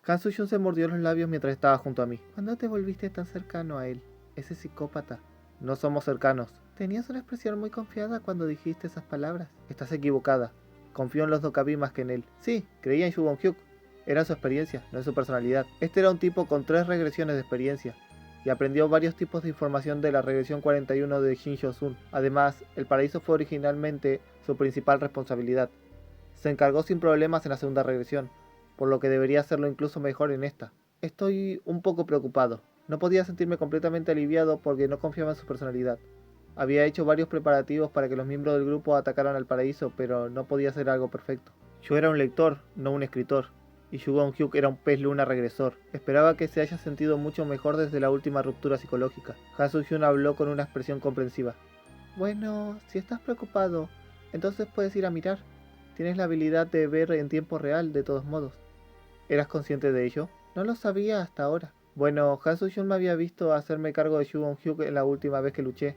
Han Soo-hyun se mordió los labios mientras estaba junto a mí. ¿Cuándo te volviste tan cercano a él? Ese psicópata. No somos cercanos. Tenías una expresión muy confiada cuando dijiste esas palabras. Estás equivocada. Confío en los Dokabi más que en él. Sí, creía en Shugon-hyuk. Era su experiencia, no en su personalidad. Este era un tipo con 3 regresiones de experiencia, y aprendió varios tipos de información de la regresión 41 de Shin Shosun. Además, el paraíso fue originalmente su principal responsabilidad. Se encargó sin problemas en la segunda regresión, por lo que debería hacerlo incluso mejor en esta. Estoy un poco preocupado. No podía sentirme completamente aliviado porque no confiaba en su personalidad. Había hecho varios preparativos para que los miembros del grupo atacaran al paraíso, pero no podía hacer algo perfecto. Yo era un lector, no un escritor, y Shugon-hyuk era un pez luna regresor. Esperaba que se haya sentido mucho mejor desde la última ruptura psicológica. Han Soo-hyun habló con una expresión comprensiva. Bueno, si estás preocupado, entonces puedes ir a mirar. Tienes la habilidad de ver en tiempo real, de todos modos. ¿Eras consciente de ello? No lo sabía hasta ahora. Bueno, Han Soo-hyun me había visto hacerme cargo de Shugon-hyuk en la última vez que luché.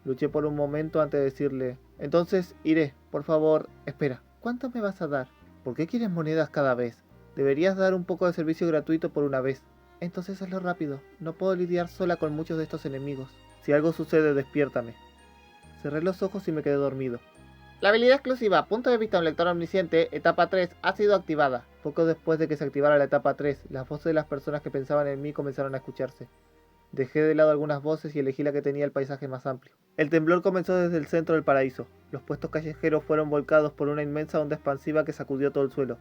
Luché por un momento antes de decirle, entonces iré, por favor, espera. ¿Cuánto me vas a dar? ¿Por qué quieres monedas cada vez? Deberías dar un poco de servicio gratuito por una vez. Entonces hazlo rápido, no puedo lidiar sola con muchos de estos enemigos. Si algo sucede, despiértame. Cerré los ojos y me quedé dormido. La habilidad exclusiva, punto de vista de un lector omnisciente, etapa 3, ha sido activada. Poco después de que se activara la etapa 3, las voces de las personas que pensaban en mí comenzaron a escucharse. Dejé de lado algunas voces y elegí la que tenía el paisaje más amplio. El temblor comenzó desde el centro del paraíso. Los puestos callejeros fueron volcados por una inmensa onda expansiva que sacudió todo el suelo.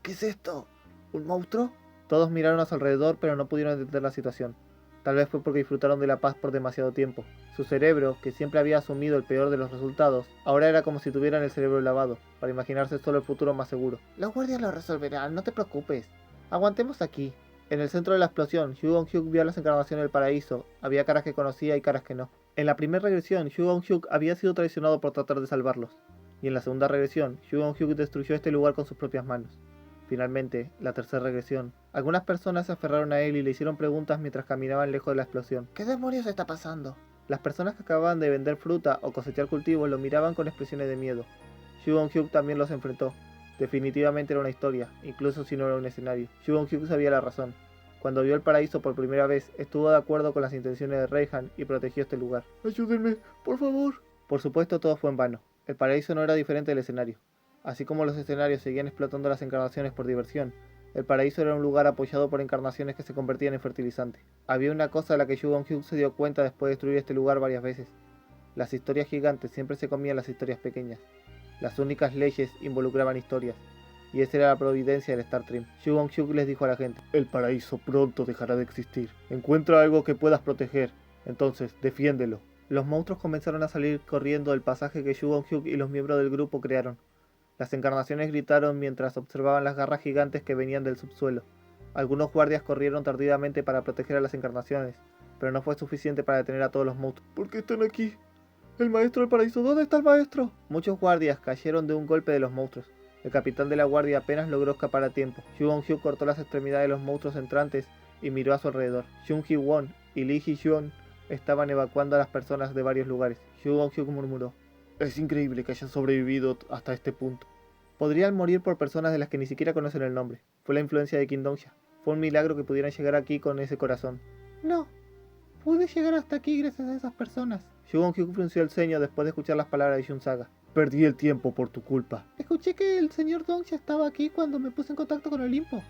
¿Qué es esto? ¿Un monstruo? Todos miraron a su alrededor, pero no pudieron entender la situación. Tal vez fue porque disfrutaron de la paz por demasiado tiempo. Su cerebro, que siempre había asumido el peor de los resultados, ahora era como si tuvieran el cerebro lavado, para imaginarse solo el futuro más seguro. Los guardias lo resolverán, no te preocupes. Aguantemos aquí. En el centro de la explosión, Shugon-hyuk vio las encarnaciones del paraíso. Había caras que conocía y caras que no. En la primera regresión, Shugon-hyuk había sido traicionado por tratar de salvarlos. Y en la segunda regresión, Shugon-hyuk destruyó este lugar con sus propias manos. Finalmente, la tercera regresión. Algunas personas se aferraron a él y le hicieron preguntas mientras caminaban lejos de la explosión. ¿Qué demonios está pasando? Las personas que acababan de vender fruta o cosechar cultivos lo miraban con expresiones de miedo. Shugon-hyuk también los enfrentó. Definitivamente era una historia, incluso si no era un escenario. Shugon-hyuk sabía la razón. Cuando vio el paraíso por primera vez, estuvo de acuerdo con las intenciones de Reihan y protegió este lugar. ¡Ayúdenme, por favor! Por supuesto, todo fue en vano. El paraíso no era diferente del escenario. Así como los escenarios seguían explotando las encarnaciones por diversión, el paraíso era un lugar apoyado por encarnaciones que se convertían en fertilizante. Había una cosa de la que Shugon-hyuk se dio cuenta después de destruir este lugar varias veces. Las historias gigantes siempre se comían las historias pequeñas. Las únicas leyes involucraban historias, y esa era la providencia del Star Stream. Shugon-hyuk les dijo a la gente, el paraíso pronto dejará de existir. Encuentra algo que puedas proteger, entonces defiéndelo. Los monstruos comenzaron a salir corriendo del pasaje que Shugon-hyuk y los miembros del grupo crearon. Las encarnaciones gritaron mientras observaban las garras gigantes que venían del subsuelo. Algunos guardias corrieron tardíamente para proteger a las encarnaciones, pero no fue suficiente para detener a todos los monstruos. ¿Por qué están aquí? ¡El maestro del paraíso! ¿Dónde está el maestro? Muchos guardias cayeron de un golpe de los monstruos. El capitán de la guardia apenas logró escapar a tiempo. Shugon-hyuk cortó las extremidades de los monstruos entrantes y miró a su alrededor. Shun-Hee-won y Lee Hee-hyun estaban evacuando a las personas de varios lugares. Shugon-hyuk murmuró. Es increíble que hayan sobrevivido hasta este punto. Podrían morir por personas de las que ni siquiera conocen el nombre. Fue la influencia de Kim Dong-hya. Fue un milagro que pudieran llegar aquí con ese corazón. No, pude llegar hasta aquí gracias a esas personas. Shugon-hyuk frunció el ceño después de escuchar las palabras de Shun-saga. Perdí el tiempo por tu culpa. Escuché que el señor Dong-hya estaba aquí cuando me puse en contacto con Olimpo.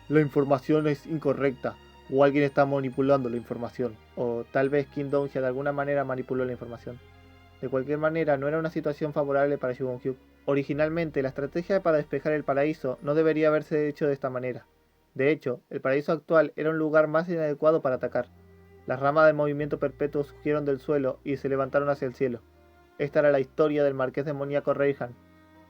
La información es incorrecta, o alguien está manipulando la información, o tal vez Kim Dong-hya de alguna manera manipuló la información. De cualquier manera, no era una situación favorable para Shugon-hyuk. Originalmente, la estrategia para despejar el paraíso no debería haberse hecho de esta manera. De hecho, el paraíso actual era un lugar más inadecuado para atacar. Las ramas del movimiento perpetuo surgieron del suelo y se levantaron hacia el cielo. Esta era la historia del marqués demoníaco Reihan.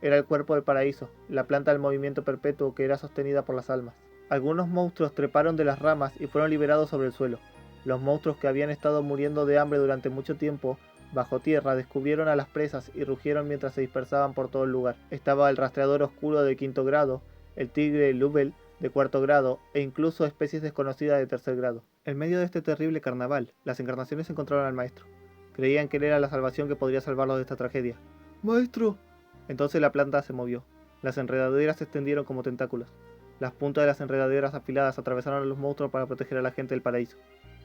Era el cuerpo del paraíso, la planta del movimiento perpetuo que era sostenida por las almas. Algunos monstruos treparon de las ramas y fueron liberados sobre el suelo. Los monstruos que habían estado muriendo de hambre durante mucho tiempo bajo tierra descubrieron a las presas y rugieron mientras se dispersaban por todo el lugar. Estaba el rastreador oscuro de 5º grado, el tigre Lubel de 4º grado e incluso especies desconocidas de 3er grado. En medio de este terrible carnaval, las encarnaciones encontraron al maestro. Creían que él era la salvación que podría salvarlos de esta tragedia. ¡Maestro! Entonces la planta se movió. Las enredaderas se extendieron como tentáculos. Las puntas de las enredaderas afiladas atravesaron a los monstruos para proteger a la gente del paraíso.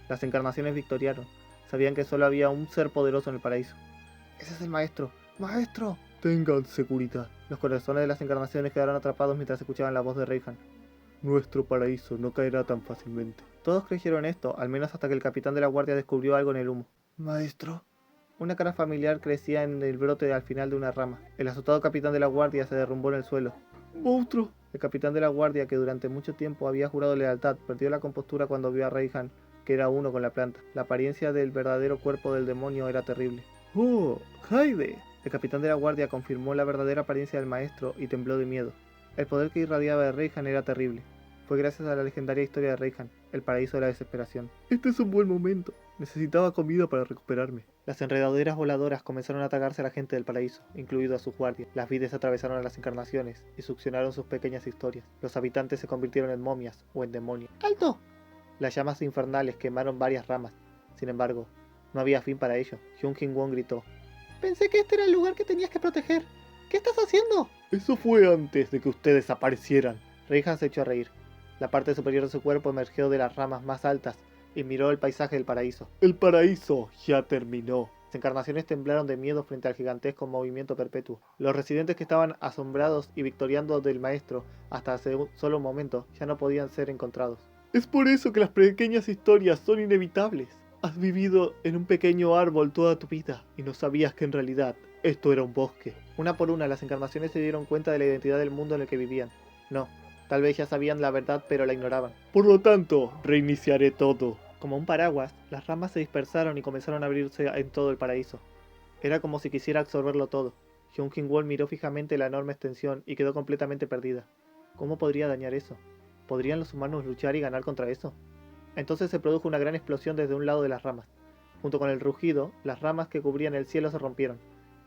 Las encarnaciones victoriaron. Sabían que solo había un ser poderoso en el paraíso. ¡Ese es el maestro! ¡Maestro! Tengan seguridad. Los corazones de las encarnaciones quedaron atrapados mientras escuchaban la voz de Reyhan. Nuestro paraíso no caerá tan fácilmente. Todos creyeron esto, al menos hasta que el capitán de la guardia descubrió algo en el humo. Maestro. Una cara familiar crecía en el brote al final de una rama. El asustado capitán de la guardia se derrumbó en el suelo. ¡Monstruo! El capitán de la guardia, que durante mucho tiempo había jurado lealtad, perdió la compostura cuando vio a Reyhan, que era uno con la planta. La apariencia del verdadero cuerpo del demonio era terrible. ¡Oh! ¡Jaide! El capitán de la guardia confirmó la verdadera apariencia del maestro y tembló de miedo. El poder que irradiaba de Reyhan era terrible. Fue gracias a la legendaria historia de Reyhan, el paraíso de la desesperación. Este es un buen momento. Necesitaba comida para recuperarme. Las enredaderas voladoras comenzaron a atacarse a la gente del paraíso, incluido a sus guardias. Las vides atravesaron a las encarnaciones y succionaron sus pequeñas historias. Los habitantes se convirtieron en momias o en demonios. ¡Alto! Las llamas infernales quemaron varias ramas. Sin embargo, no había fin para ello. Hyun Jin Won gritó. Pensé que este era el lugar que tenías que proteger. ¿Qué estás haciendo? Eso fue antes de que ustedes aparecieran. Reyhan se echó a reír. La parte superior de su cuerpo emergió de las ramas más altas y miró el paisaje del paraíso. El paraíso ya terminó. Las encarnaciones temblaron de miedo frente al gigantesco movimiento perpetuo. Los residentes que estaban asombrados y victoriando del maestro hasta hace solo un momento ya no podían ser encontrados. Es por eso que las pequeñas historias son inevitables. Has vivido en un pequeño árbol toda tu vida y no sabías que en realidad esto era un bosque. Una por una las encarnaciones se dieron cuenta de la identidad del mundo en el que vivían. No. Tal vez ya sabían la verdad, pero la ignoraban. Por lo tanto, reiniciaré todo. Como un paraguas, las ramas se dispersaron y comenzaron a abrirse en todo el paraíso. Era como si quisiera absorberlo todo. Hyun Jin Won miró fijamente la enorme extensión y quedó completamente perdida. ¿Cómo podría dañar eso? ¿Podrían los humanos luchar y ganar contra eso? Entonces se produjo una gran explosión desde un lado de las ramas. Junto con el rugido, las ramas que cubrían el cielo se rompieron.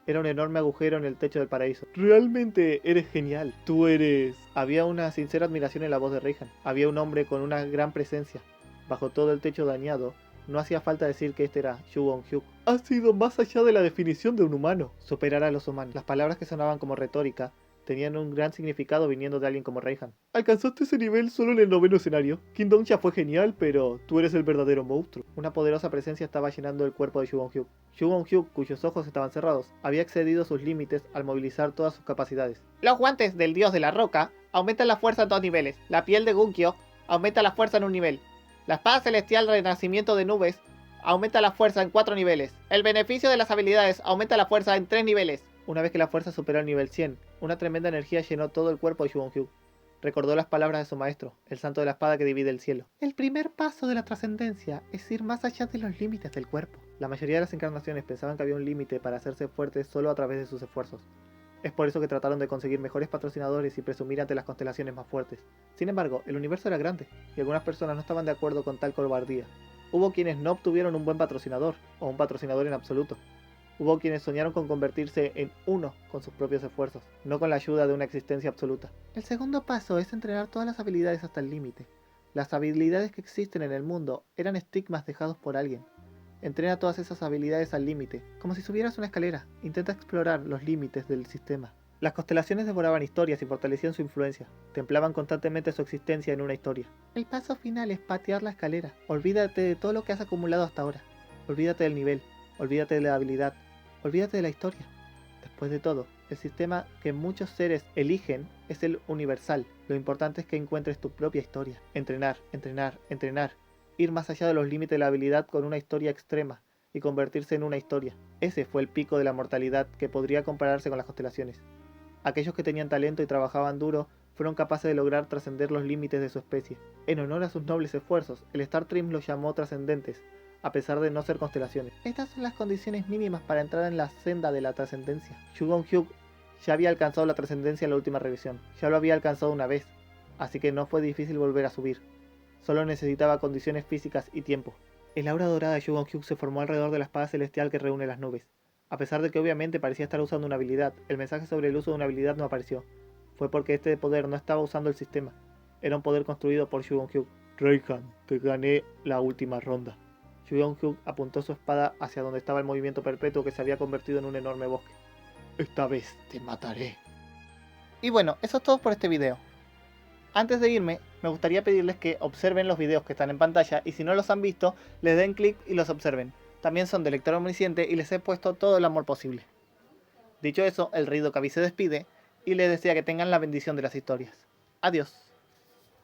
Era un enorme agujero en el techo del paraíso. Realmente eres genial. Tú eres... Había una sincera admiración en la voz de Reyhan. Había un hombre con una gran presencia. Bajo todo el techo dañado, no hacía falta decir que este era Shu Won-hyuk. Has sido más allá de la definición de un humano. Superar a los humanos. Las palabras que sonaban como retórica tenían un gran significado viniendo de alguien como Reyhan. Alcanzaste ese nivel solo en el 9º escenario. Kingdom ya fue genial, pero tú eres el verdadero monstruo. Una poderosa presencia estaba llenando el cuerpo de Shu Won-hyuk. Shu Won-hyuk, cuyos ojos estaban cerrados, había excedido sus límites al movilizar todas sus capacidades. Los guantes del dios de la roca aumentan la fuerza en 2 niveles. La piel de Gunkyo aumenta la fuerza en 1 nivel. La espada celestial renacimiento de nubes aumenta la fuerza en 4 niveles. El beneficio de las habilidades aumenta la fuerza en 3 niveles. Una vez que la fuerza superó el nivel 100, una tremenda energía llenó todo el cuerpo de Shu Won-hyuk. Recordó las palabras de su maestro, el santo de la espada que divide el cielo. El primer paso de la trascendencia es ir más allá de los límites del cuerpo. La mayoría de las encarnaciones pensaban que había un límite para hacerse fuertes solo a través de sus esfuerzos. Es por eso que trataron de conseguir mejores patrocinadores y presumir ante las constelaciones más fuertes. Sin embargo, el universo era grande, y algunas personas no estaban de acuerdo con tal cobardía. Hubo quienes no obtuvieron un buen patrocinador, o un patrocinador en absoluto. Hubo quienes soñaron con convertirse en uno con sus propios esfuerzos, no con la ayuda de una existencia absoluta. El segundo paso es entrenar todas las habilidades hasta el límite. Las habilidades que existen en el mundo eran estigmas dejados por alguien. Entrena todas esas habilidades al límite, como si subieras una escalera. Intenta explorar los límites del sistema. Las constelaciones devoraban historias y fortalecían su influencia. Templaban constantemente su existencia en una historia. El paso final es patear la escalera. Olvídate de todo lo que has acumulado hasta ahora. Olvídate del nivel. Olvídate de la habilidad. Olvídate de la historia. Después de todo, el sistema que muchos seres eligen es el universal. Lo importante es que encuentres tu propia historia. Entrenar, entrenar, entrenar. Ir más allá de los límites de la habilidad con una historia extrema y convertirse en una historia. Ese fue el pico de la mortalidad que podría compararse con las constelaciones. Aquellos que tenían talento y trabajaban duro fueron capaces de lograr trascender los límites de su especie. En honor a sus nobles esfuerzos, el Star Trek los llamó trascendentes, a pesar de no ser constelaciones. Estas son las condiciones mínimas para entrar en la senda de la trascendencia. Shu Won-hyuk ya había alcanzado la trascendencia en la última revisión. Ya lo había alcanzado una vez, así que no fue difícil volver a subir. Solo necesitaba condiciones físicas y tiempo. El aura dorada de Shu Won-hyuk se formó alrededor de la espada celestial que reúne las nubes. A pesar de que obviamente parecía estar usando una habilidad, el mensaje sobre el uso de una habilidad no apareció. Fue porque este poder no estaba usando el sistema. Era un poder construido por Shu Won-hyuk. Reyhan, te gané la última ronda. Shu Won-hyuk apuntó su espada hacia donde estaba el movimiento perpetuo que se había convertido en un enorme bosque. Esta vez te mataré. Y bueno, eso es todo por este video. Antes de irme, me gustaría pedirles que observen los videos que están en pantalla y si no los han visto, les den clic y los observen. También son de lector omnisciente y les he puesto todo el amor posible. Dicho eso, el rey Dokkaebi se despide y les desea que tengan la bendición de las historias. Adiós.